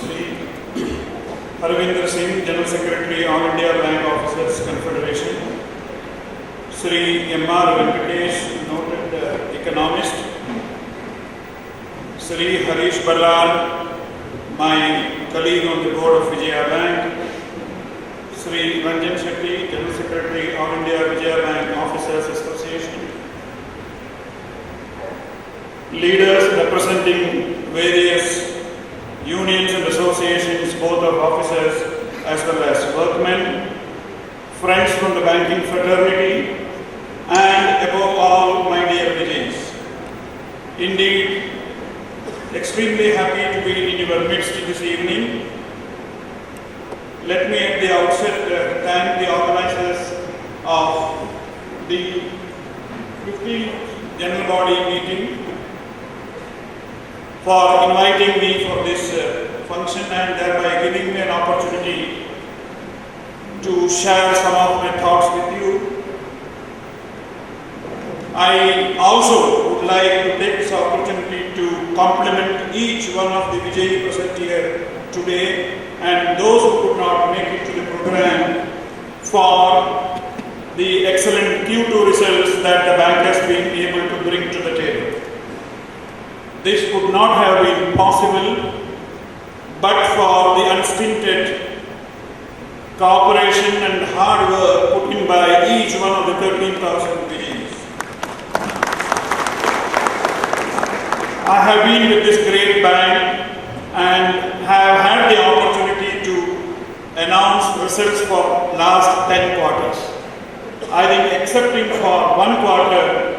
Sri Harvinder Singh, General Secretary, All India Bank Officers Confederation, Sri M.R. Venkatesh, noted economist, Sri Harish Ballan, my colleague on the board of Vijaya Bank, Sri Ranjan Shetty, General Secretary, All India Vijaya Bank Officers Association, leaders representing various unions and associations, both of officers as well as workmen, friends from the banking fraternity, and above all, my dear Vijayans. Indeed, extremely happy to be in your midst this evening. Let me at the outset thank the organizers of the 15th General Body meeting for inviting me for this function and thereby giving me an opportunity to share some of my thoughts with you. I also would like to take this opportunity to compliment each one of the Vijay present here today and those who could not make it to the program for the excellent Q2 results that the bank has been able to bring to the table. This would not have been possible but for the unstinted cooperation and hard work put in by each one of the 13,000 Vijayans. I have been with this great bank and have had the opportunity to announce results for last 10 quarters. I think excepting for one quarter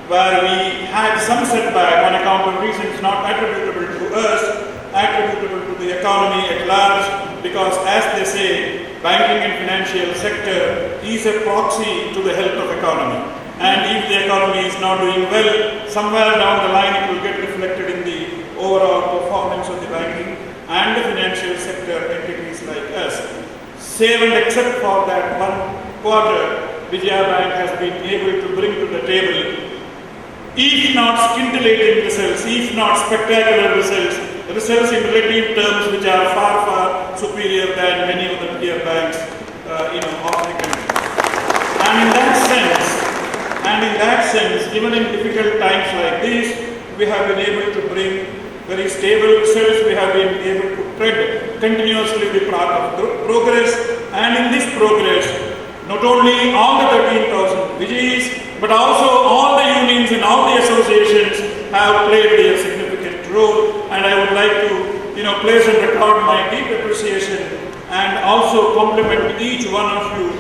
where we had some setback on account of reasons not attributable to us, attributable to the economy at large, because as they say, banking and financial sector is a proxy to the health of economy. And if the economy is not doing well, somewhere down the line it will get reflected in the overall performance of the banking and the financial sector entities like us. Save and except for that one quarter, Vijaya Bank has been able to bring to the table, if not scintillating results, if not spectacular results in relative terms which are far, far superior than many of the peer banks of the country. And in that sense, even in difficult times like these, we have been able to bring very stable results. We have been able to tread continuously the path of progress. And in this progress, not only all the 13,000 Vijayas, but also all the unions and all the associations have played a significant role. And I would like to, place and record my deep appreciation and also compliment each one of you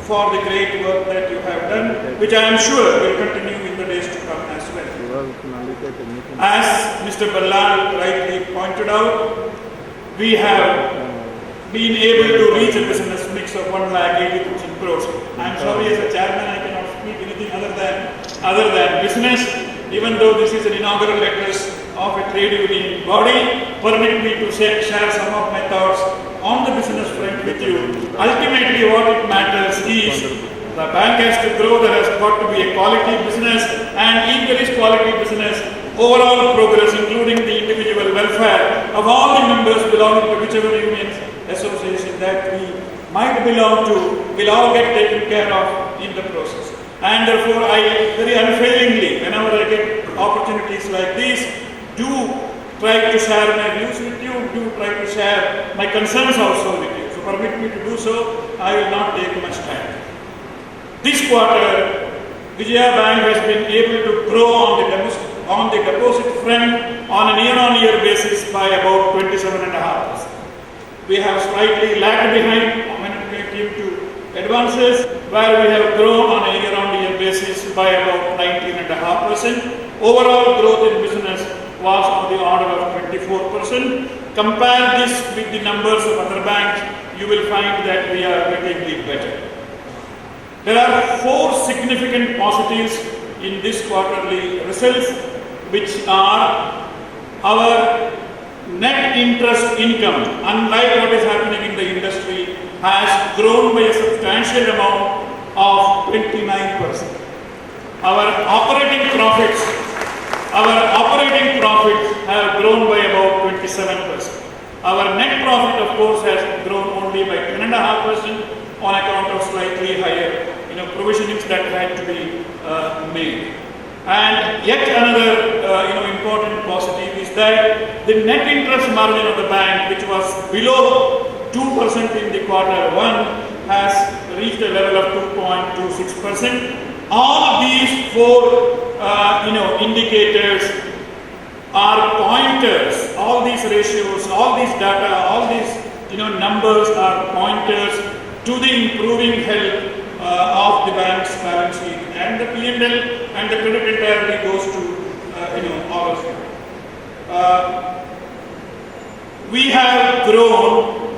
for the great work that you have done, which I am sure will continue in the days to come as well. As Mr. Ballan rightly pointed out, we have been able to reach a business mix of 1,80,000 crores. I am sorry, as a chairman, I cannot speak anything other than business. Even though this is an inaugural address of a trade union body, permit me to share some of my thoughts on the business front with you. Ultimately, what it matters is the bank has to grow. There has got to be a quality business, and if there is quality business, overall progress, including the individual welfare of all the members belonging to whichever union association that we might belong to, will all get taken care of in the process. And therefore, I very unfailingly, whenever I get opportunities like these, do try to share my views with you, do try to share my concerns also with you. So permit me to do so. I will not take much time. This quarter, Vijaya Bank has been able to grow on the deposit front on a year-on-year basis by about 27.5%. We have slightly lagged behind when it came to advances, where we have grown on a year-on-year basis by about 19.5%. Overall growth in business was on the order of 24%. Compare this with the numbers of other banks, you will find that we are relatively better. There are 4 significant positives in this quarterly results, which are our net interest income, unlike what is happening in the industry, has grown by a substantial amount of 29%. Our operating profits have grown by about 27%. Our net profit, of course, has grown only by 10.5% on account of slightly higher, provisionings that had to be made. And yet another, important positive is that the net interest margin of the bank, which was below 2% in the Q1, has reached a level of 2.26%. All of these four, indicators are pointers. All these ratios, all these data, all these, numbers are pointers to the improving health of the bank's balance sheet, and the P&L and the credit entirely goes to all of you. We have grown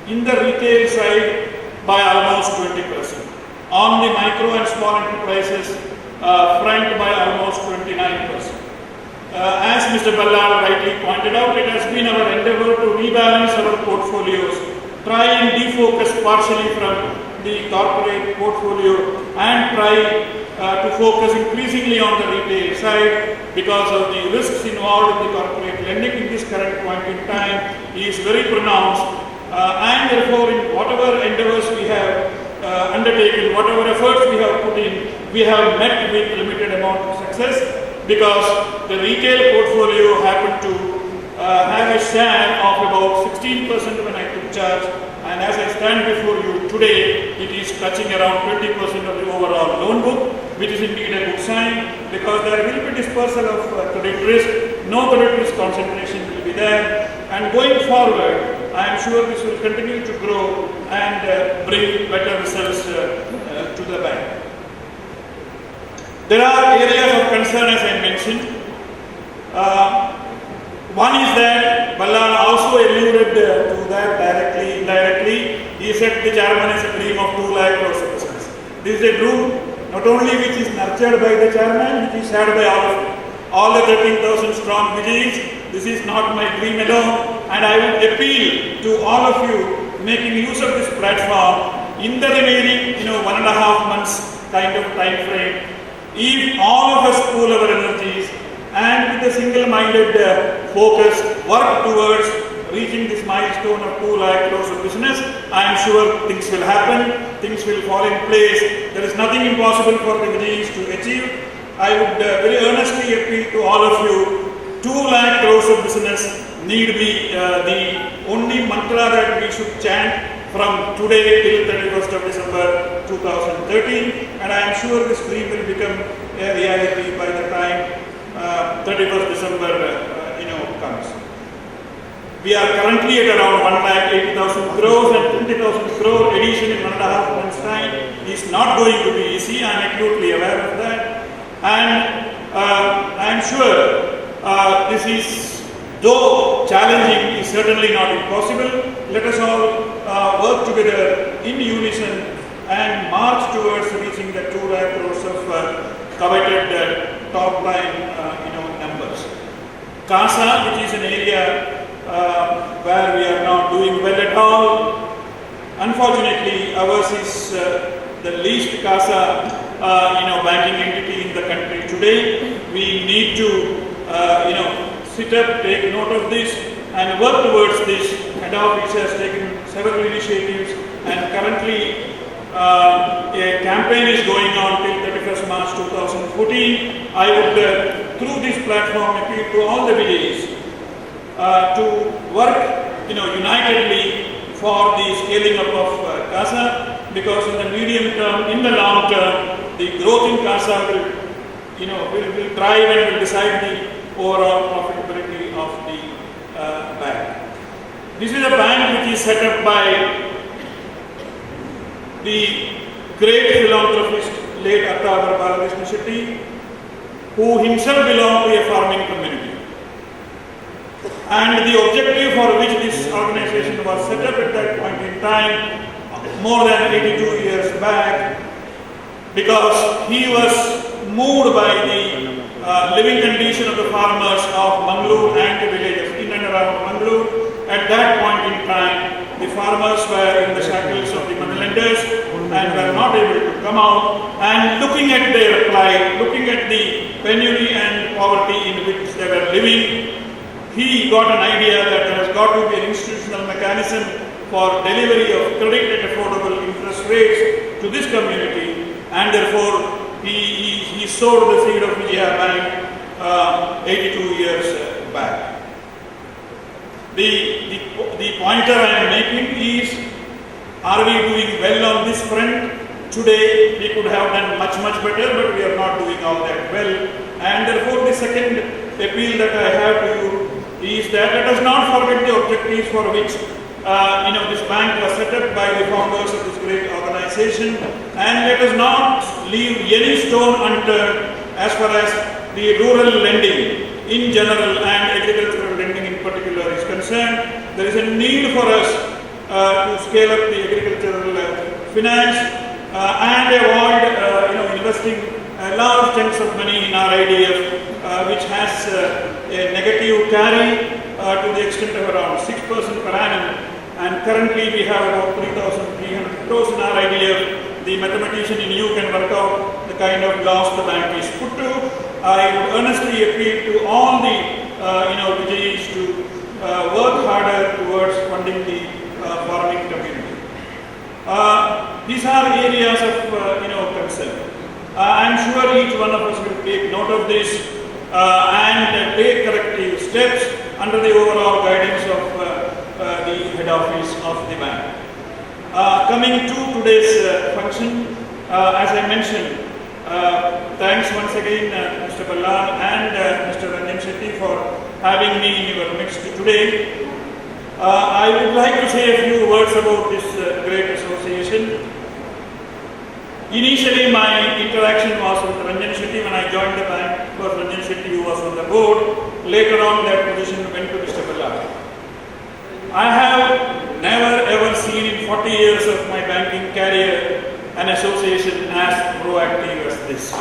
in the retail side by almost 20%. On the micro and small enterprises front by almost 29%. As Mr. Ballal rightly pointed out, it has been our endeavor to rebalance our portfolios, try and defocus partially from the corporate portfolio and try to focus increasingly on the retail side because of the risks involved in the corporate lending in this current point in time is very pronounced, and therefore in whatever endeavors we have undertaken, whatever efforts we have put in, we have met with limited amount of success because the retail portfolio happened to have a share of about 16% when I took charge, and as I stand before you today, it is touching around 20% of the overall loan book, which is indeed a good sign because there will be dispersal of credit risk, no credit risk concentration will be there, and going forward, I am sure this will continue to grow and bring better results to the bank. There are areas of concern as I mentioned. One is that Ballal also alluded to that directly, indirectly. He said the chairman is a dream of 2 lakh crores of business. This is a dream not only which is nurtured by the chairman, which is shared by all of you. All the 13,000 strong Vijayis, this is not my dream alone, and I would appeal to all of you making use of this platform in the remaining 1.5 months kind of time frame. If all of us pool our energies and with a single-minded focus work towards reaching this milestone of 2 lakh crores of business, I am sure things will happen, things will fall in place. There is nothing impossible for the Vijayis to achieve. I would very earnestly appeal to all of you, 2 lakh crores of business need be the only mantra that we should chant from today till 31st of December 2013, and I am sure this dream will become a reality by the time 31st December comes. We are currently at around 1,80,000 crores, and 20,000 crore addition in 1.5 months' time is not going to be easy. I am acutely aware of that, and I am sure this is, though challenging, is certainly not impossible. Let us all work together in unison and march towards reaching the 2 lakh crores of coveted top line numbers. CASA, which is an area where we are not doing well at all. Unfortunately, ours is the least CASA banking entity in the country today. We need to sit up, take note of this and work towards this. Head office has taken several initiatives, and currently a campaign is going on till 31st March 2014. I would, through this platform, appeal to all the Vijayis to work unitedly for the scaling up of CASA, because in the medium term, in the long term, the growth in CASA will drive and will decide the overall profitability of the bank. This is a bank which is set up by the great philanthropist late Upendra Balakrishna Shetty, who himself belonged to a farming community. And the objective for which this organization was set up at that point in time, more than 82 years back, because he was moved by the living condition of the farmers of Mangalore and the villages in and around Mangalore. At that point in time, the farmers were in the shackles of the moneylenders and were not able to come out, and looking at their plight, looking at the penury and poverty in which they were living, he got an idea that there has got to be an institutional mechanism for delivery of credit at affordable interest rates to this community, and therefore he sowed the seed of Vijaya Bank 82 years back. The pointer I am making is, are we doing well on this front? Today we could have done much better, but we are not doing all that well. And therefore the second appeal that I have to you is that let us not forget the objectives for which this bank was set up by the founders of this great organization, and let us not leave any stone unturned as far as the rural lending in general and agricultural lending in particular is concerned. There is a need for us to scale up the agricultural finance and avoid investing large chunks of money in our IDF, which has a negative carry to the extent of around 6% per annum, and currently we have about 3,300 crores in our IDF. The mathematician in you can work out the kind of loss the bank is put to. I would earnestly appeal to all the Vijayis to work harder towards funding the farming community. These are areas of concern. I am sure each one of us will take note of this and take corrective steps under the overall guidance of the head office of the bank. Coming to today's function, as I mentioned, thanks once again Mr. Ballan and Mr. Ranjan Shetty for having me in your midst today. I would like to say a few words about this great association. Initially, my interaction was with Ranjan Shetty when I joined the bank. It was Ranjan Shetty who was on the board. Later on, that position went to Mr. Ballan. I have never ever seen in 40 years of my banking career an association as proactive as this.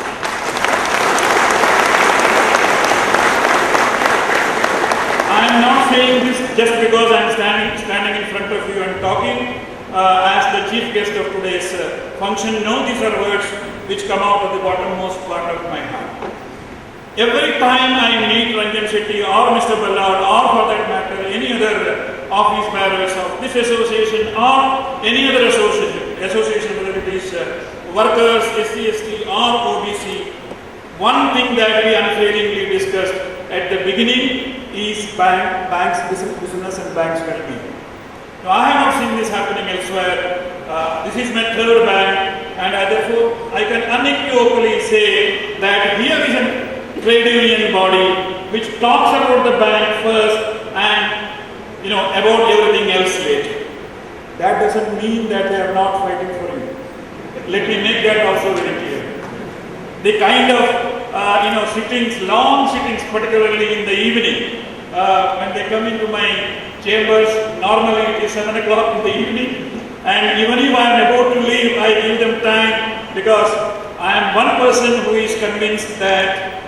I am not saying this just because I am standing in front of you and talking as the chief guest of today's function. No, these are words which come out of the bottommost part of my heart. Every time I meet Ranjan Shetty or Mr. Ballard or for that matter any other office bearers of this association or any other association whether it is workers, SC, ST or OBC, one thing that we unfailingly discussed at the beginning is banks business and banks well-being. Now, I have not seen this happening elsewhere. This is my third bank, and therefore I can unequivocally say that here is a trade union body which talks about the bank first and about everything else later. That doesn't mean that they are not fighting for you. Let me make that also very clear. The kind of sittings, long sittings, particularly in the evening, when they come into my chambers, normally it is 7 o'clock in the evening, and even if I am about to leave, I give them time because I am one person who is convinced that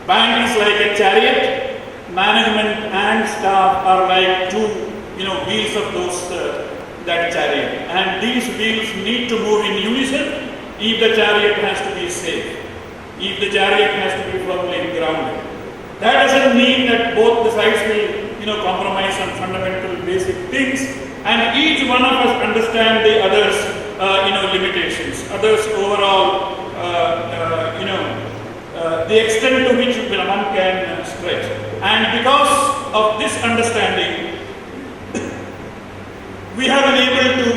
bank is like a chariot. Management and staff are like two, wheels of that chariot, and these wheels need to move in unison if the chariot has to be safe, if the chariot has to be firmly grounded. That doesn't mean that both the sides will, compromise on fundamental basic things, and each one of us understand the other's, limitations, others' overall, the extent to which one can stretch. And because of this understanding, we have been able to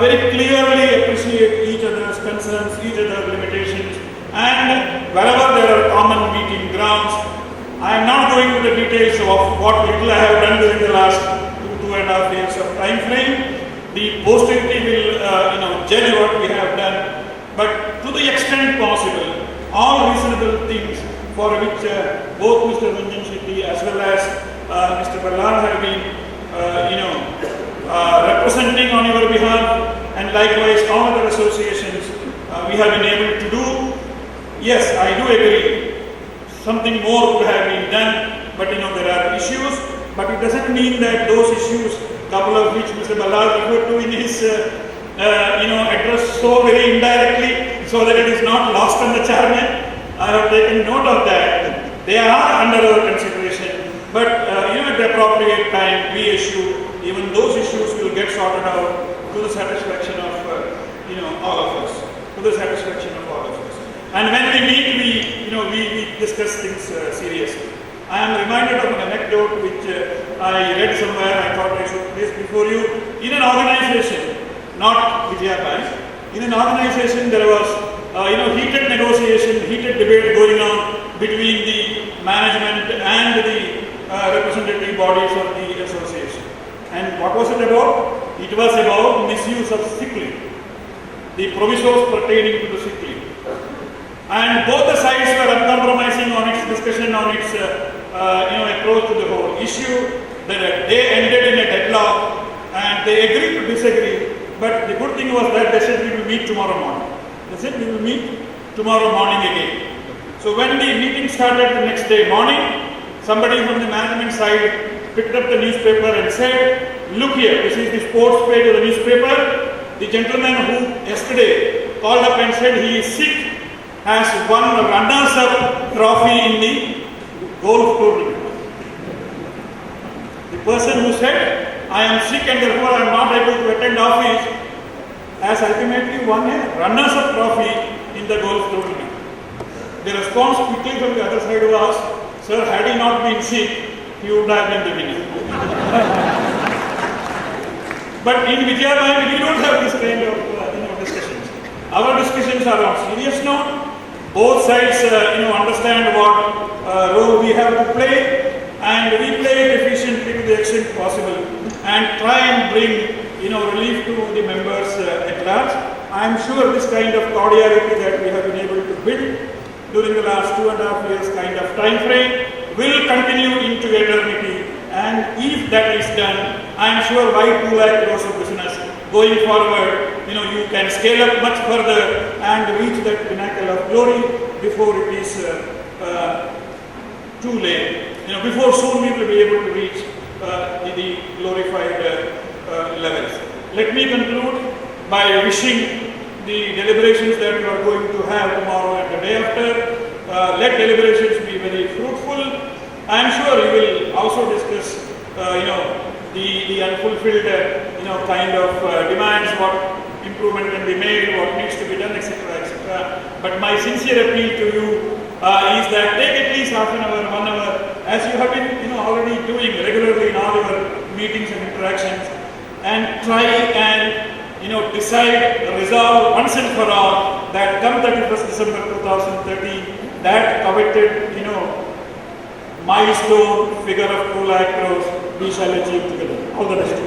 very clearly appreciate each other's concerns, each other's limitations, and wherever there are common meeting grounds. I am not going into the details of what little I have done during the last 2.5 years of time frame. The posterity will judge what we have done, but to the extent possible, all reasonable things for which both Mr. Ranjan Shetty as well as Mr. Ballan have been representing on your behalf, and likewise all other associations we have been able to do. Yes, I do agree. Something more could have been done, but there are issues, but it doesn't mean that those issues, couple of which Mr. Ballan referred to in his address so very indirectly, so that it is not lost on the chairman. I have taken note of that. They are under our consideration, But at the appropriate time, we issue, even those issues will get sorted out to the satisfaction of all of us. To the satisfaction of all of us. And when we meet, we discuss things seriously. I am reminded of an anecdote which I read somewhere. I thought I should place before you. In an organization, not Vijaya Bank, in an organization there was heated negotiation, heated debate going on between the management and the representative bodies of the association. And what was it about? It was about misuse of sick leave, the provisos pertaining to the sick leave. And both the sides were uncompromising on its discussion, on its approach to the whole issue. That they ended in a deadlock and they agreed to disagree. But the good thing was that they said we will meet tomorrow morning. They said we will meet tomorrow morning again. So when the meeting started the next day morning, somebody from the management side picked up the newspaper and said, look here, this is the sports page of the newspaper. The gentleman who yesterday called up and said he is sick has won a runners-up trophy in the golf tournament. The person who said, I am sick and therefore I am not able to attend office, has ultimately won a runners-up trophy in the golf tournament. The response quickly from the other side was, sir, had he not been sick, he would have been the winner. But in Vijaya Bank, we don't have this kind of discussions. Our discussions are on serious note. Both sides understand what role we have to play, and we play it efficiently to the extent possible and try and bring relief to the members at large. I am sure this kind of cordiality that we have been able to build during the last 2.5 years kind of time frame will continue into eternity, and if that is done, I am sure by 2 lakh crores of business going forward, you can scale up much further and reach that pinnacle of glory before it is too late. Before soon we will be able to reach the glorified levels. Let me conclude by wishing the deliberations that we are going to have tomorrow and the day after. Let deliberations be very fruitful. I am sure you will also discuss, the unfulfilled, kind of demands, what improvement can be made, what needs to be done, etc., etc. But my sincere appeal to you is that take at least half an hour, 1 hour, as you have been, already doing regularly in all your meetings and interactions, and try and decide, resolve once and for all that come 31st December 2013, that coveted, milestone figure of 2 lakh crores we shall achieve together. All the best.